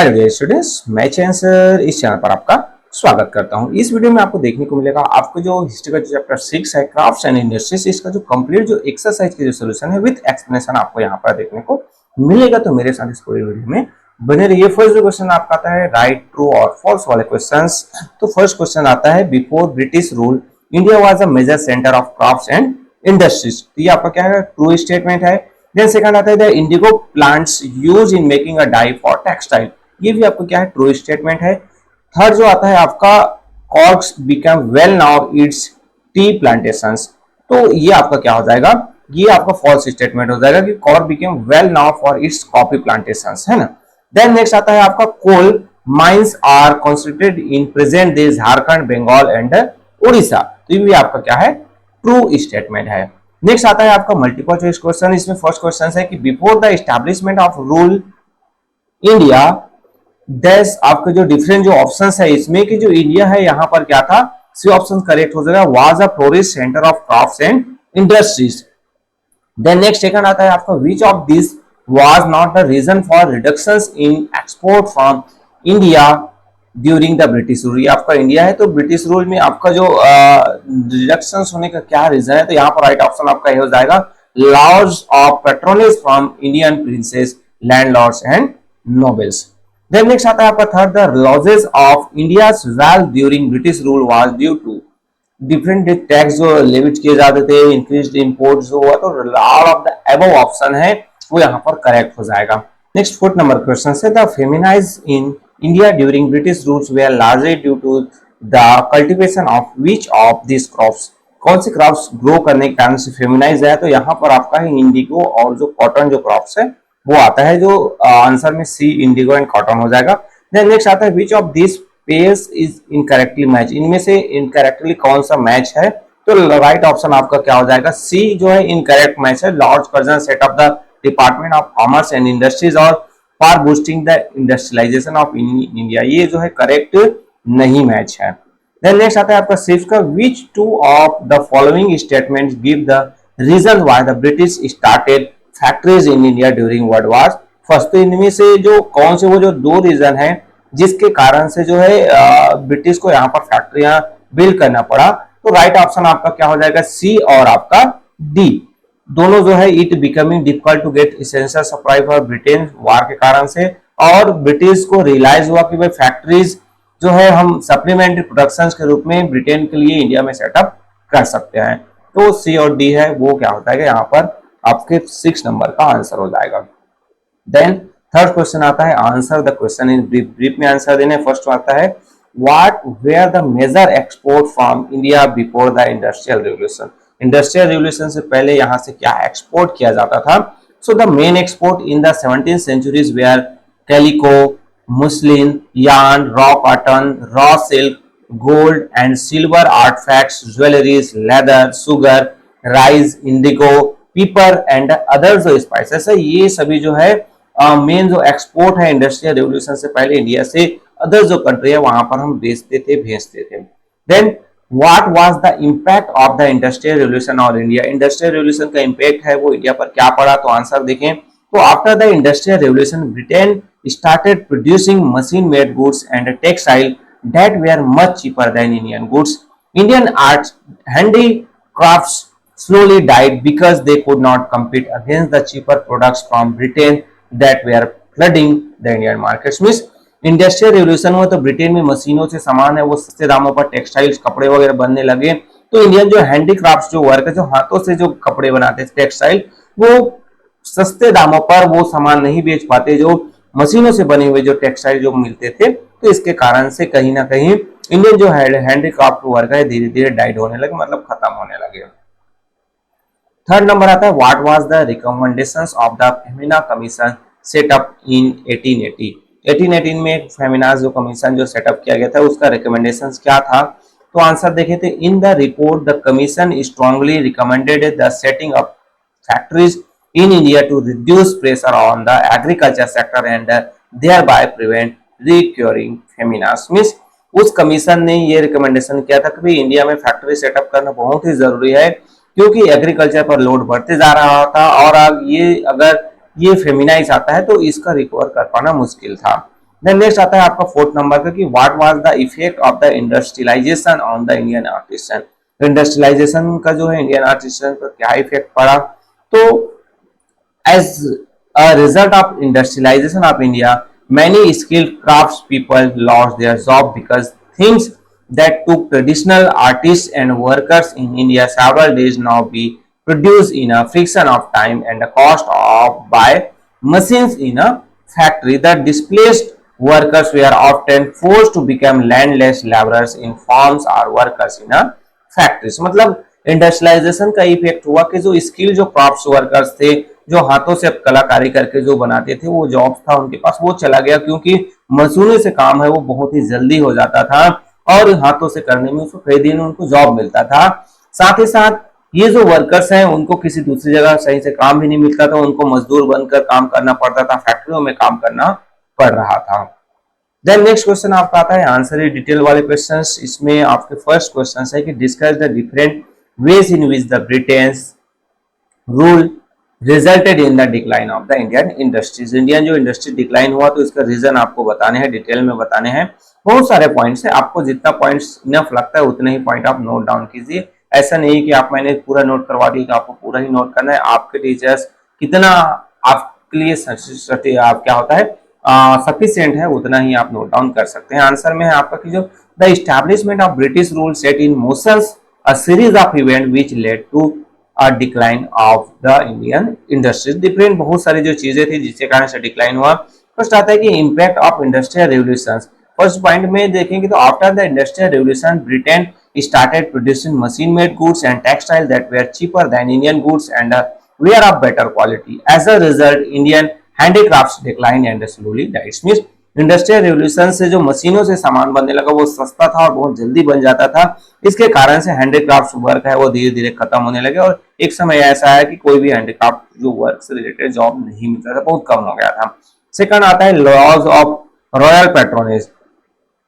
Hello dear students, मैं चांसर इस channel पर आपका स्वागत करता हूं। इस वीडियो में आपको देखने को मिलेगा आपको जो हिस्ट्री का जो चैप्टर 6 है क्राफ्ट्स एंड इंडस्ट्रीज, इसका जो कंप्लीट जो एक्सरसाइज की जो सॉल्यूशन है विद एक्सप्लेनेशन आपको यहां पर देखने को मिलेगा। तो मेरे साथ इस पूरी वीडियो में बने रहिए। फर्स्ट क्वेश्चन आपका आता है राइट ट्रू और फॉल्स वाले क्वेश्चंस। तो फर्स्ट क्वेश्चन आता है before British rule India was a major centre of crafts and industries. तो ये आपका क्या है, ट्रू स्टेटमेंट है। देन सेकंड आता है the indigo plants use in making a dye for textile. ये भी आपको क्या है, ट्रू स्टेटमेंट है। थर्ड जो आता है आपका corks become well now it's tea plantations. तो ये आपका क्या हो जाएगा, ये आपका फॉल्स स्टेटमेंट हो जाएगा कि Coorg become well now for its coffee plantations, है ना। देन नेक्स्ट आता है आपका coal mines are constructed in present day Jharkhand, Bengal and Orissa. तो ये भी आपका क्या है, ट्रू स्टेटमेंट है। नेक्स्ट आता है आपका मल्टीपल चॉइस क्वेश्चन। इसमें फर्स्ट क्वेश्चन है कि before the establishment of rule India देश, आपके जो डिफरेंट जो ऑप्शंस है इसमें कि जो इंडिया है यहाँ पर क्या था, सी ऑप्शन करेक्ट हो जाएगा, was a flourish centre of crafts and industries. Then next second आता है आपका which of this was not the reason for reductions in export from India during the British rule. आपका India है तो British rule में आपका जो reductions होने का क्या रीजन है, तो यहाँ पर राइट ऑप्शन आपका ये हो जाएगा loss of patronage from Indian princes, landlords and nobles. Then next आता है आपका third, the losses of India's wealth during British rule was due to different tax जो लेविट किए जाते थे, increased imports जो हुआ, तो all of the above option है वो यहाँ पर करेक्ट हो जाएगा। नेक्स्ट फोर्थ नंबर क्वेश्चन है the famines in India during British rules were largely due to the cultivation of which of this crops. कौन से क्रॉप्स ग्रो करने के कारण से फेमिनाइज है, तो यहाँ पर आपका है इंडिगो और जो कॉटन जो क्रॉप्स है वो आता है, जो आंसर में सी इंडिगो एंड कॉटन हो जाएगा। देन नेक्स्ट आता है विच of this pairs is incorrectly match. इनमें से इनकरेक्टली कौन सा मैच है, तो राइट ऑप्शन आपका क्या हो जाएगा, सी जो है इनकरेक्ट मैच है। Lords Curzon set of the department of commerce and industries और for boosting the industrialization of India, ये जो है करेक्ट नहीं मैच है। देन नेक्स्ट आता है आपका सिर्फ का which two of the following statements give the reason why the British started factories in India during world war first. तो इनमें से जो कौन से वो जो दो रीजन है जिसके कारण से जो है ब्रिटिश को यहाँ पर फैक्ट्रियां बिल्ड करना पड़ा, तो राइट ऑप्शन आपका क्या हो जाएगा, सी और आपका डी दोनों जो है it becoming difficult to get essential supply for Britain war के कारण से, और ब्रिटिश को रियलाइज हुआ कि भाई फैक्ट्रीज जो है हम सप्लीमेंट्री प्रोडक्शन के रूप में ब्रिटेन के लिए इंडिया में सेटअप कर सकते हैं। तो सी और डी है वो क्या होता है, यहाँ पर आपके 6 नंबर का आंसर हो जाएगा। देन थर्ड क्वेश्चन आता है answer the question in brief. Brief में आंसर देने फर्स्ट आता है what were the major export from India before the industrial revolution. Industrial revolution से पहले यहाँ से क्या एक्सपोर्ट किया जाता था, so the main export in the 17th centuries were calico, muslin, yarn, raw cotton, raw silk, gold and silver artifacts, jewelleries, leather, sugar, rice, indigo, pepper and other जो spices है, ये सभी जो है मेन जो एक्सपोर्ट है industrial revolution से पहले इंडिया से अदर जो कंट्री है वहां पर हम बेचते थे, भेजते थे। Then what was the impact of the industrial revolution on India. Industrial revolution का इंपैक्ट है वो इंडिया पर क्या पड़ा, तो आंसर देखें तो after the industrial revolution Britain started producing machine made goods and textile that were much cheaper than Indian goods. Indian art handicrafts slowly died because they could not compete against the cheaper products from Britain that were flooding the Indian markets। Means industrial revolution हुआ तो Britain में मशीनों से सामान है वो सस्ते दामों पर टेक्सटाइल्स कपड़े वगैरह बनने लगे, तो इंडियन जो हैंडीक्राफ्ट्स जो वर्क है, जो हाथों से जो कपड़े बनाते थे टेक्सटाइल, वो सस्ते दामों पर वो सामान नहीं बेच पाते जो मशीनों से बने हुए जो टेक्सटाइल जो मिलते थे। तो इसके कारण से कहीं ना कहीं इंडियन जो हैंडीक्राफ्ट वर्क है धीरे धीरे डाइड होने लगे, मतलब खत्म होने लगे। थर्ड नंबर आता है what was the recommendations of the famine commission setup in 1880। 1818 में फेमिना जो कमीशन जो सेटअप किया गया था उसका रिकमेंडेशंस क्या था, तो आंसर देखे थे in the report the commission strongly recommended the setting up factories in India to reduce pressure on the agriculture sector and thereby prevent recurring famines. Means उस कमीशन ने ये रिकमेंडेशन किया था कि इंडिया में फैक्ट्री सेटअप करना बहुत ही जरूरी है, क्योंकि एग्रीकल्चर पर लोड बढ़ते जा रहा था और अगर ये फेमिनाइज आता है तो इसका रिकवर कर पाना मुश्किल था। देन नेक्स्ट आता है आपका फोर्थ नंबर का कि what was the effect of the industrialisation on the Indian artisan. Industrialisation का जो है इंडियन आर्टिसन पर क्या इफेक्ट पड़ा। तो as a result of industrialization of India, many skilled craftspeople lost their job because things that took traditional artists and workers in India several days now be produced in a fraction of time and the cost of by machines in a factory. The displaced workers were often forced to become landless laborers in farms or workers in a factories. मतलब industrialisation का effect हुआ कि जो skill जो craft workers थे, जो हाथों से कलाकारी करके जो बनाते थे, वो जॉब था उनके पास वो चला गया, क्योंकि मशीनों से काम है वो बहुत ही जल्दी हो जाता था और हाथों से करने में उसको कई दिन उनको जॉब मिलता था। साथ ही साथ ये जो वर्कर्स हैं उनको किसी दूसरी जगह सही से काम भी नहीं मिलता था, उनको मजदूर बनकर काम करना पड़ता था, फैक्ट्रियों में काम करना पड़ रहा था। देन नेक्स्ट क्वेश्चन आपका आता है आंसर ए डिटेल वाले क्वेश्चंस। इसमें आपके फर्स्ट क्वेश्चन है कि discuss the different ways in which the Britain's rule resulted in the decline of the Indian industries. Indian जो इंडस्ट्री डिक्लाइन हुआ तो इसका रीजन आपको बताने हैं, डिटेल में बताने हैं। बहुत सारे पॉइंट्स है, आपको जितना पॉइंट्स इनफ लगता है उतने ही पॉइंट आप नोट डाउन कीजिए। ऐसा नहीं कि आप मैंने पूरा नोट करवा दिया तो आपको पूरा ही नोट करना है। आपके टीचर्स कितना आपके लिए आप क्या होता है सफिशिएंट है उतना ही आप नोट डाउन कर सकते हैं। आंसर में है आपका कि जो the establishment of British rule set in motions a series of event which led to a decline of the Indian industries. Different बहुत सारी जो चीजें थी जिसके कारण से डिक्लाइन हुआ। फर्स्ट आता है कि impact of industrial revolution. First point में देखेंगे तो after the industrial revolution Britain started producing machine made goods and textiles that were cheaper than Indian goods and were of better quality. As a result, Indian handicrafts declined and slowly died. Means industrial revolution से जो मशीनों से सामान बनने लगा वो सस्ता था और बहुत जल्दी बन जाता था, इसके कारण से हैंडीक्राफ्ट वर्क है वो धीरे धीरे खत्म होने लगे और एक समय ऐसा है कि कोई भी हैंडीक्राफ्ट जो वर्क से रिलेटेड जॉब नहीं मिलता था, बहुत कम हो गया था। सेकंड आता है loss of royal patronage.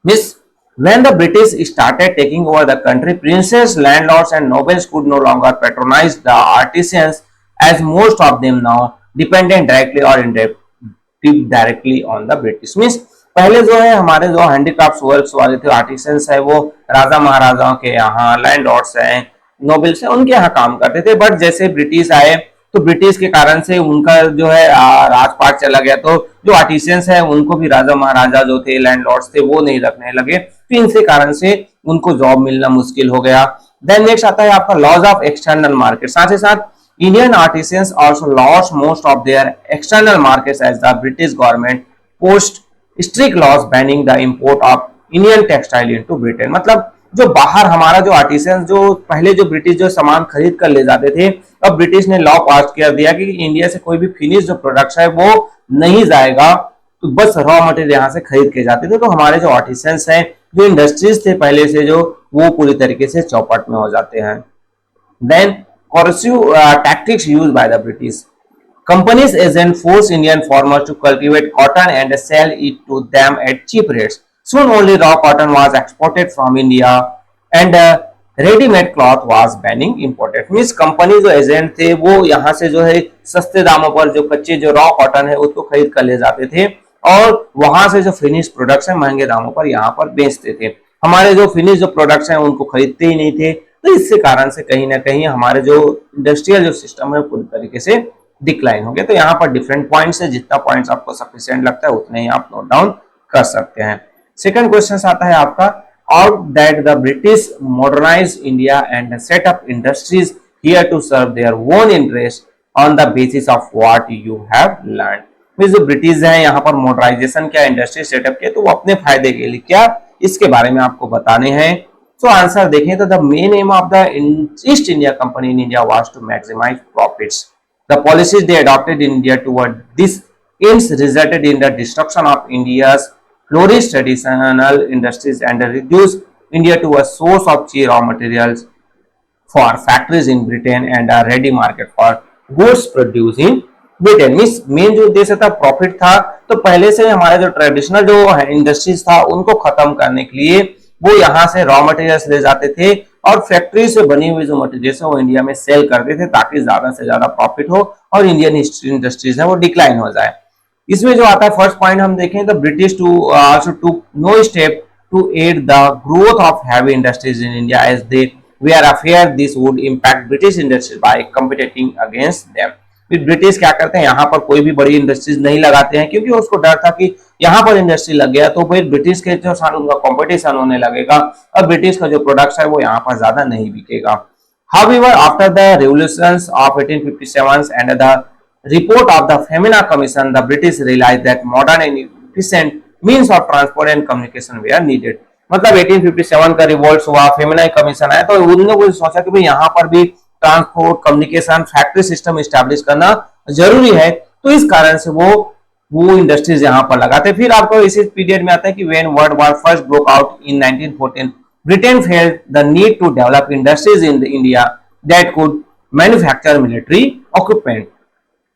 Miss When the British started taking over the country, princes, landlords, and nobles could no longer patronize the artisans, as most of them now depended directly or indirectly on the British. Means पहले जो है हमारे जो handicraft works वाले थे, artisans है, वो राजा महाराजाओं के यहाँ, लैंडलॉर्ड्स हैं, नोबल्स हैं, उनके यहाँ काम करते थे। बट जैसे ब्रिटिश आए तो ब्रिटिश के कारण से उनका जो है राजपाट चला गया, तो जो आर्टिसंस है उनको भी राजा महाराजा जो थे, लैंडलॉर्ड्स थे, वो नहीं रखने लगे, तो इनसे कारण से उनको जॉब मिलना मुश्किल हो गया। देन नेक्स्ट आता है आपका लॉज ऑफ एक्सटर्नल मार्केट। साथ ही साथ Indian artisans also lost most of their external markets as the British government post strict laws banning the import of Indian textile into Britain. मतलब जो बाहर हमारा जो आर्टिसन जो पहले जो ब्रिटिश जो सामान खरीद कर ले जाते थे, अब ब्रिटिश ने लॉ पास कर दिया कि इंडिया से कोई भी फिनिश जो प्रोडक्ट है वो नहीं जाएगा, तो बस रॉ मटेरियल यहाँ से खरीद के जाते थे। तो हमारे जो आर्टिसंस हैं, जो इंडस्ट्रीज थे पहले से जो, वो पूरी तरीके से चौपट में हो जाते हैं। Then coercive tactics used by the British. Companies agent force Indian farmers to cultivate cotton and sell it to them at cheap rates. Soon only raw cotton was exported from India and readymade cloth was banning imported. Means company जो agent थे वो यहाँ से जो है सस्ते दामों पर जो कच्चे जो रॉ कॉटन है उसको खरीद कर ले जाते थे और वहां से जो फिनिश प्रोडक्ट्स है महंगे दामों पर यहाँ पर बेचते थे। हमारे जो फिनिश जो प्रोडक्ट्स हैं उनको खरीदते ही नहीं थे, तो इससे कारण से कहीं ना कहीं हमारे जो इंडस्ट्रियल जो सिस्टम है पूरी तरीके से डिक्लाइन हो गया। तो यहाँ पर डिफरेंट पॉइंट्स है, जितना पॉइंट्स आपको सफिशिएंट लगता है उतने ही आप नोट डाउन कर सकते हैं। सेकंड क्वेश्चन आता है आपका out that the British modernized India and set up industries here to serve their own interest on the basis of what you have learned। Means जो ब्रिटिश है यहाँ पर मॉडर्नाइजेशन क्या, इंडस्ट्री सेटअप किया, तो वो अपने फायदे के लिए क्या, इसके बारे में आपको बताने हैं। तो आंसर देखें तो the main aim of the East India company in India was to maximise profits. The policies they adopted in India toward this aims resulted in the destruction of India's flourish traditional industries and reduce India to a source of cheap raw materials for factories in Britain and a ready market for goods produced in Britain। Means main जो उद्देश्य था profit था, तो पहले से हमारे जो traditional जो इंडस्ट्रीज था उनको खत्म करने के लिए वो यहाँ से रॉ मटेरियल्स ले जाते थे और फैक्ट्री से बनी हुई जो मटेरियल्स है वो इंडिया में सेल करते थे ताकि ज्यादा से ज्यादा प्रॉफिट हो और इंडियन इंडस्ट्रीज है वो डिक्लाइन हो जाए। इसमें जो आता है फर्स्ट पॉइंट हम देखें तो British to also to no step to aid the growth of heavy industries in India as they we are affair this would impact British industries by competing against them. फिर British क्या करते हैं, यहाँ पर कोई भी बड़ी इंडस्ट्रीज नहीं लगाते हैं क्योंकि उसको डर था कि यहाँ पर इंडस्ट्री लग गया तो फिर ब्रिटिश के जो साथ उनका कंपटीशन होने लगेगा और ब्रिटिश का जो प्रोडक्ट है वो यहाँ पर ज्यादा नहीं बिकेगा। However, after the revolutions of 1857 and the report of the Femina Commission, the British realized that modern and efficient means of transport and communication were needed। मतलब 1857 का रिवोल्ट हुआ, फेमिना कमीशन आया, तो उन लोगों ने सोचा कि भाई यहाँ पर भी transport, communication, factory system establish करना जरूरी है, तो इस कारण से वो इंडस्ट्रीज यहाँ पर लगाते। फिर आपको इसी पीरियड में आता है कि when world war first broke out in 1914 Britain felt the need to develop industries in India that could manufacture military equipment।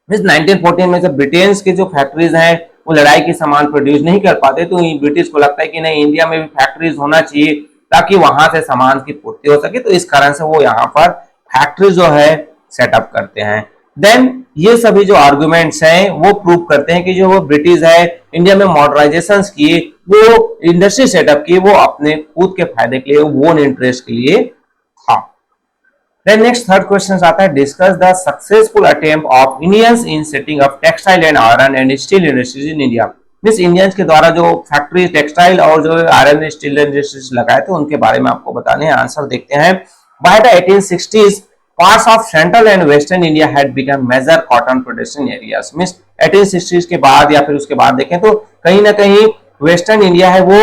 इस 1914 में जब ब्रिटेन के जो फैक्ट्रीज हैं वो लड़ाई के सामान प्रोड्यूस नहीं कर पाते तो ब्रिटिश को लगता है कि नहीं, इंडिया में भी फैक्ट्रीज होना चाहिए ताकि वहां से सामान की पूर्ति हो सके, तो इस कारण से वो यहाँ पर फैक्ट्री जो है सेटअप करते हैं। देन ये सभी जो आर्गुमेंट्स हैं वो प्रूव करते हैं कि जो वो ब्रिटिश है इंडिया में मॉडर्नाइजेशन किए, वो इंडस्ट्री सेटअप किए, वो अपने खुद के फायदे के लिए, वो ओन इंटरेस्ट के लिए था। देन नेक्स्ट थर्ड क्वेश्चन आता है, discuss the successful attempt of Indians in setting up textile and iron and steel industries in India. Means Indians के द्वारा जो फैक्ट्री टेक्सटाइल और जो आयरन स्टील इंडस्ट्रीज लगाए थे उनके बारे में आपको बताने हैं। आंसर देखते हैं। By the 1860s parts of central and western India had become major cotton production areas। Means 1860s के बाद या फिर उसके बाद देखें तो कहीं ना कहीं वेस्टर्न इंडिया है वो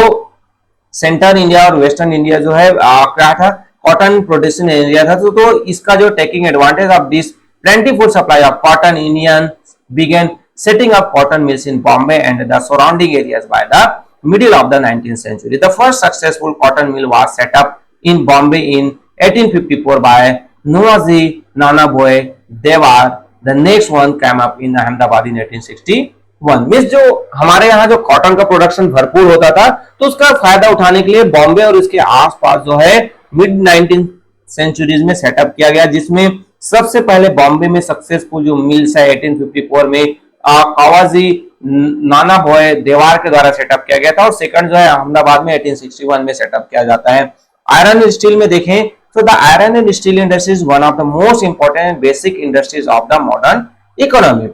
सेंट्रल इंडिया और वेस्टर्न इंडिया जो है क्या था, कॉटन प्रोडक्शन एरिया था। तो इसका जो taking advantage of this plentiful supply of cotton, Indians began setting up cotton mills in Bombay and the surrounding areas by the middle of the 19th century। The first successful cotton mill was set up in Bombay in 1854 by Noaji Nanabhoy Dewar। The next one came up in Ahmedabad in 1861। Means जो हमारे यहाँ जो cotton का production भरपूर होता था तो उसका फायदा उठाने के लिए बॉम्बे और इसके आसपास जो है मिड 19th सेंचुरीज में सेटअप किया गया, जिसमें सबसे पहले बॉम्बे में सक्सेसफुल जो मिल्स है 1854 में कावाजी नाना भोय देवार के द्वारा सेटअप किया गया था, और सेकंड जो है अहमदाबाद में 1861 में सेटअप किया जाता है। आयरन एंड स्टील में देखें तो the iron and steel industry is one of the most important and basic industries of the modern economy.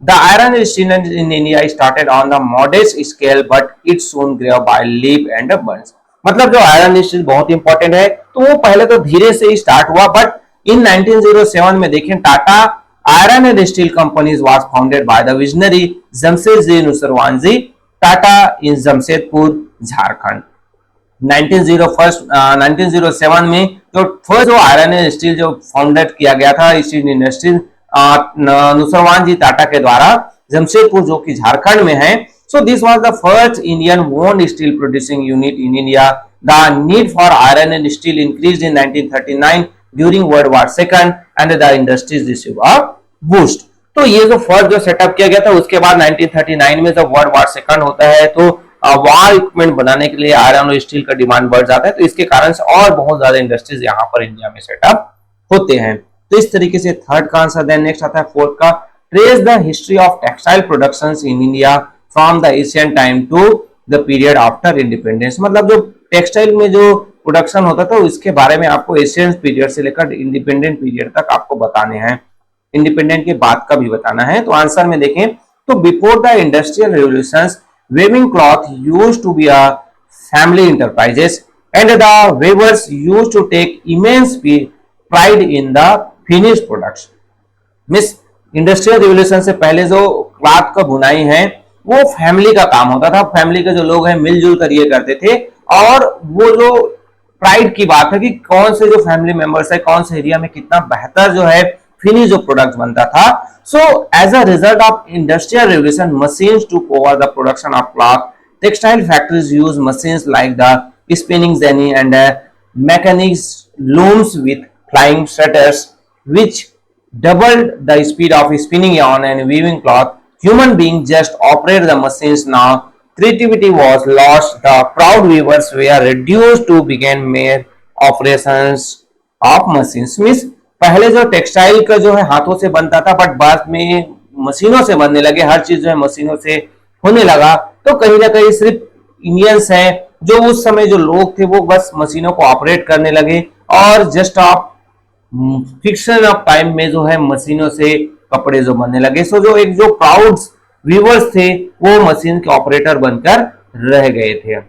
The iron and steel in India started on the modest scale, but it soon grew by leap and bounds। मतलब जो iron steel बहुत important है तो वो पहले तो धीरे से ही स्टार्ट हुआ, बट इन 1907 में देखें Tata iron and steel companies was founded by the visionary Jamshedji Nusserwanji Tata in Jamshedpur Jharkhand. 1907 में जो फर्स्ट जो आयरन एंड स्टील जो फाउंडेड किया गया था स्टील इंडस्ट्रीज नुसरवान जी टाटा के द्वारा जमशेदपुर जो कि झारखंड में है। So this was the first Indian owned steel producing unit in India. The need for iron and steel increased in 1939 during world war second and the industries receive a boost. तो ये जो first जो setup किया गया था उसके बाद 1939 में जब वर्ल्ड वॉर सेकंड होता है तो वॉर इक्विपमेंट बनाने के लिए आयरन और स्टील का डिमांड बढ़ जाता है, तो इसके कारण से और बहुत ज्यादा इंडस्ट्रीज यहाँ पर इंडिया में सेटअप होते हैं। तो इस तरीके से थर्ड का आंसर। देन नेक्स्ट आता है फोर्थ का, trace the history of textile productions in India from the Asian time to the period after independence. मतलब जो टेक्सटाइल में जो प्रोडक्शन होता था उसके बारे में आपको एशियन पीरियड से लेकर इंडिपेंडेंट पीरियड तक आपको बताने हैं, इंडिपेंडेंट के बाद का भी बताना है। तो आंसर में देखें तो before the industrial revolutions weaving cloth used to be a family enterprises and the weavers used to take immense pride in the finished products। Miss industrial revolution से पहले जो क्लॉथ का बुनाई है वो फैमिली का काम होता था, फैमिली के जो लोग हैं मिलजुल कर ये करते थे, और वो जो प्राइड की बात है कि कौन से जो फैमिली मेंबर्स है कौन से एरिया में कितना बेहतर जो है फिनिश जो प्रोडक्ट बनता था। So as a result of industrial revolution machines took over the production of cloth. Textile factories use machines like the spinning jenny and mechanics looms with flying shutters which doubled the speed of spinning yarn and weaving cloth। Human beings just operate the machines now। Creativity was lost। The proud weavers were reduced to begin mere operations of machines। Means पहले जो textile का जो है हाथों से बनता था, but बाद में मशीनों से बनने लगे, हर चीज जो है मशीनों से होने लगा, तो कहीं ना कहीं सिर्फ इंडियंस हैं जो उस समय जो लोग थे वो बस मशीनों को ऑपरेट करने लगे और जस्ट आप फिक्शन ऑफ टाइम में जो है मशीनों से कपड़े जो बनने लगे। सो जो एक जो प्राउड व्यूवर्स थे वो मशीन के ऑपरेटर बनकर रह गए थे।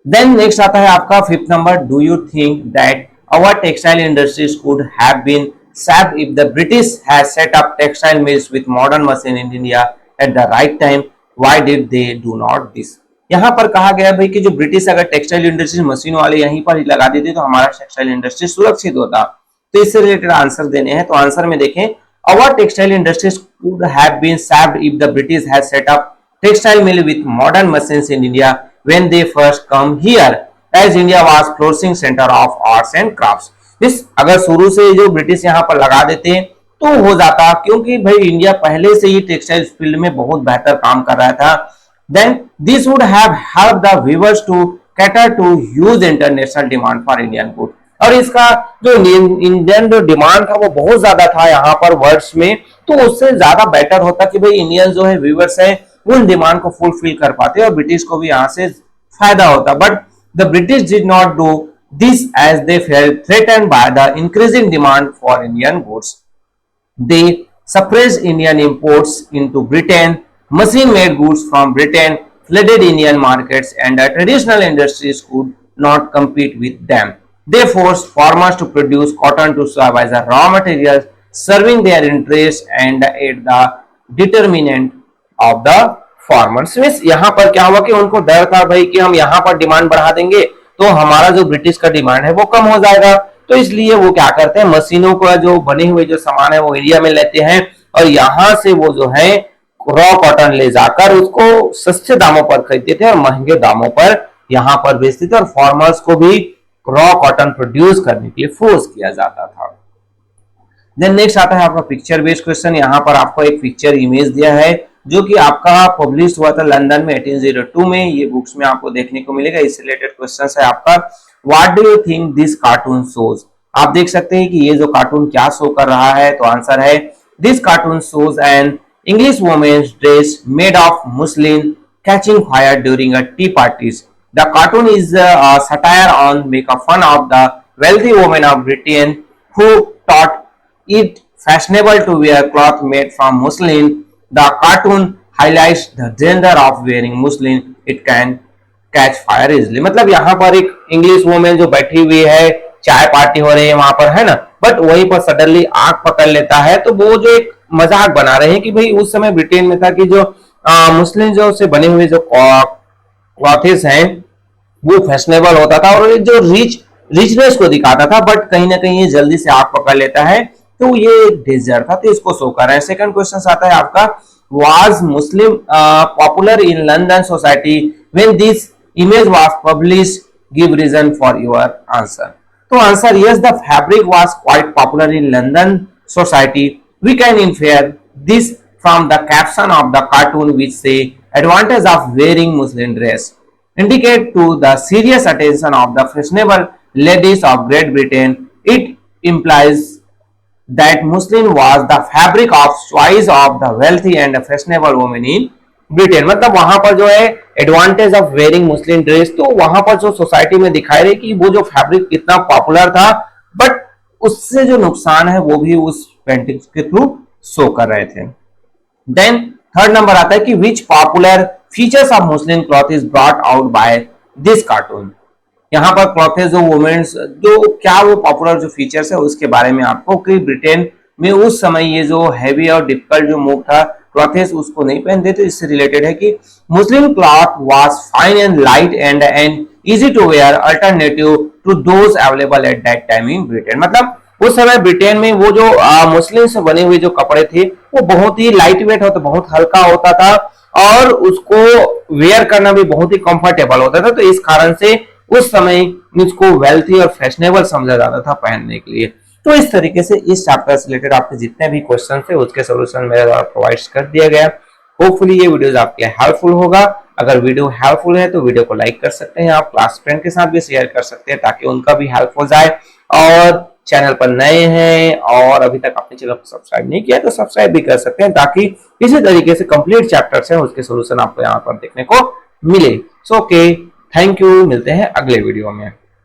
देन नेक्स्ट आता है आपका fifth number, do you think that our textile industries could have been saved if the British had set up textile mills with modern machine in India at the right time? Why did they do not this? यहाँ पर कहा गया भाई कि जो British अगर textile industry मशीनों वाले यहीं पर लगा देते तो हमारा टेक्सटाइल इंडस्ट्री सुरक्षित होता। तो इससे रिलेटेड आंसर देने हैं। तो आंसर में देखें, our textile industries could have been saved if the British had set up textile mill with modern machines in India when they first come here, as India was flourishing center of arts and crafts. इस अगर शुरू से जो British यहाँ पर लगा देते तो हो जाता, क्योंकि भाई इंडिया पहले से ही टेक्सटाइल फील्ड में बहुत बेहतर काम कर रहा था। Then this would have helped the weavers to cater to huge international demand for Indian goods. और इसका जो इंडियन जो डिमांड था वो बहुत ज्यादा था यहाँ पर वर्ड्स में, तो उससे ज्यादा बेटर होता कि भाई इंडियन जो है व्यूवर्स है उन डिमांड को फुलफिल कर पाते और ब्रिटिश को भी यहाँ से फायदा होता। But the British did not do this as they felt threatened by the increasing demand for Indian goods. They suppressed Indian imports into Britain, machine-made goods from Britain flooded Indian markets, and the traditional industries could not compete with them. They forced farmers to produce cotton to serve as a raw material, serving their interests and at the determinant of the farmers. Means यहाँ पर क्या हुआ कि उनको डर था भाई कि हम यहाँ पर डिमांड बढ़ा देंगे तो हमारा जो ब्रिटिश का डिमांड है वो कम हो जाएगा, तो इसलिए वो क्या करते हैं, मशीनों का जो बने हुए जो सामान है वो इंडिया में लेते हैं और यहाँ से वो जो है रॉ कॉटन ले जाकर उसको सस्ते दामों पर खरीदते थे और महंगे दामों पर यहाँ पर बेचते थे और फार्मर्स को भी रॉ कॉटन प्रोड्यूस करने के लिए फोर्स किया जाता था। देन नेक्स्ट आता है आपका पिक्चर बेस्ड क्वेश्चन। यहाँ पर आपको एक पिक्चर इमेज दिया है जो कि आपका पब्लिश हुआ था लंदन में 1802 में, ये बुक्स में आपको देखने को मिलेगा। इससे रिलेटेड क्वेश्चन है आपका, what do you think this cartoon shows. आप देख सकते हैं कि ये जो कार्टून क्या शो कर रहा है, तो आंसर है this cartoon shows an English women's dress made of muslin catching fire during a tea parties. The cartoon is a satire on make a fun of the wealthy women of Britain who thought it fashionable to wear cloth made from muslin. The cartoon highlights the danger of wearing muslin. It can catch fire easily. मतलब यहाँ पर एक English women जो बैठी हुई है, चाय party हो रही है वहां पर, है ना, बट वहीं पर सडनली आग पकड़ लेता है। तो वो जो एक मजाक बना रहे हैं कि भाई उस समय ब्रिटेन में था कि जो मुस्लिम जो से बने हुए जो क्लॉथेस हैं वो फैशनेबल होता था और जो रिचनेस को दिखाता था, बट कहीं ना कहीं ये जल्दी से आग पकड़ लेता है, तो ये एक डेंजर था, तो इसको शो कर रहे हैं। सेकंड क्वेश्चन आता है आपका, was muslin popular in London society when this image was published, give reason for your answer. तो answer yes, the fabric was quite popular in London society. We can infer this from the caption of the cartoon, which say advantage of wearing muslin dress, indicate to the serious attention of the fashionable ladies of Great Britain. It implies that muslin was the fabric of choice of the wealthy and fashionable women in Britain. मतलब वहां पर जो है advantage of wearing Muslim dress, तो वहां पर जो society में दिखाई रही कि वो जो फैब्रिक कितना पॉपुलर था, बट उससे जो नुकसान है वो भी उस पेंटिंग के थ्रू शो कर रहे थे। देन थर्ड नंबर आता है कि which popular features of muslin cloth is brought out by this cartoon. यहाँ पर क्लॉथेस जो वुमेन्स जो क्या वो पॉपुलर जो फीचर्स है उसके बारे में आपको, कि ब्रिटेन में उस समय ये जो हैवी और डिफिकल्ट जो मूव था क्लॉथेस उसको नहीं पहनते थे। इससे रिलेटेड है कि muslin cloth was fine and light and easy to wear alternative to those available at that time in Britain. मतलब उस समय ब्रिटेन में वो जो मुस्लिम से बने हुए जो कपड़े थे वो बहुत ही लाइट वेट होता, बहुत हल्का होता था और उसको वेयर करना भी बहुत ही कंफर्टेबल होता था। तो इस कारण से उस समय इसको वेल्थी और फैशनेबल समझा जाता था पहनने के लिए। तो इस तरीके से इस चैप्टर से रिलेटेड आपके जितने भी क्वेश्चन थे उसके सोल्यूशन मेरे द्वारा प्रोवाइड कर दिया गया। होपफुली ये वीडियोस आपके हेल्पफुल होगा। अगर वीडियो हेल्पफुल है तो वीडियो को लाइक कर सकते हैं, आप क्लास फ्रेंड के साथ भी शेयर कर सकते हैं ताकि उनका भी हेल्प हो जाए। और चैनल पर नए हैं और अभी तक आपने चैनल को सब्सक्राइब नहीं किया तो सब्सक्राइब भी कर सकते हैं, ताकि इसी तरीके से कंप्लीट चैप्टर्स हैं उसके सोल्यूशन आपको यहाँ पर देखने को मिले। सो ओके, थैंक यू, मिलते हैं अगले वीडियो में।